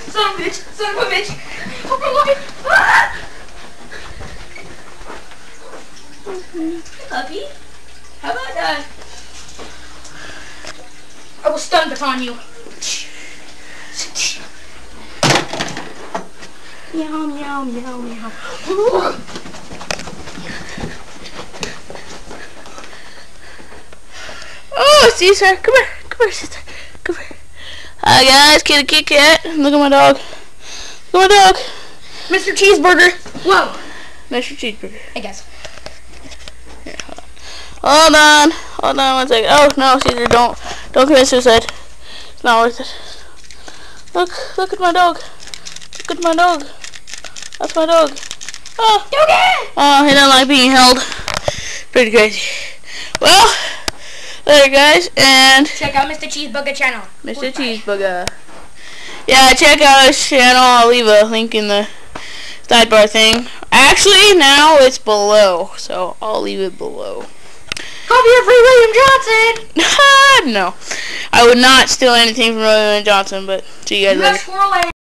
Son of a bitch! Son of a bitch! Oh my life! Ah! Puppy? How about that? I will stun baton you. Meow, meow, meow, meow. Oh, Caesar, come here. Come here, Caesar. Come here. Hi, guys. Kitty, kitty, cat. Look at my dog. Look at my dog. Mr. Cheeseburger. Whoa. Mr. Cheeseburger. I guess. Here, hold on. Hold on 1 second. Oh, no, Caesar, don't commit suicide. It's not worth it. Look at my dog. Look at my dog. That's my dog. Oh, Doggy! Oh, he doesn't like being held. Pretty crazy. Well, there, guys, and check out Mr. Cheeseburger channel. Mr. Cheeseburger. Yeah, check out his channel. I'll leave a link in the sidebar thing. Actually, now it's below, so I'll leave it below. Copy of Free William Johnson. No, I would not steal anything from William Johnson. But see you guys later.